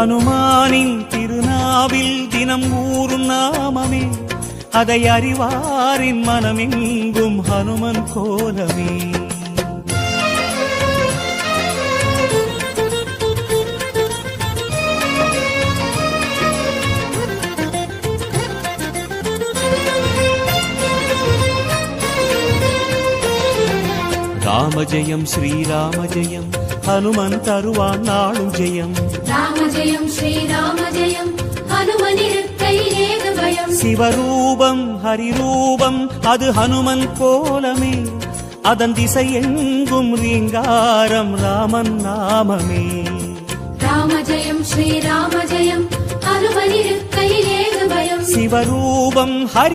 ஹனுமானின் திருநாவில் தினம் ஊறும் நாமமே, அதை அறிவாரின் மனமெங்கும் ஹனுமன் கோலமே. ராம ஜெயம் ஸ்ரீராம ஜெயம், ஹனுமன் தருவான் நாளும் ஜெயம். ராம ஜெயம் ஸ்ரீராம ஜெயம், ஹனுமன் இருக்கையில் ஏது பயம். சிவரூபம் ஹரிரூபம் அது ஹனுமன் கோலமே, அதன் திசை எங்கும் ரீங்காரம் ராமன் நாமமே. ராம ஜெயம் ஸ்ரீராம ஜெயம், ஹனுமன் இருக்கையில் ஏது பயம். சிவரூபம் ஹரி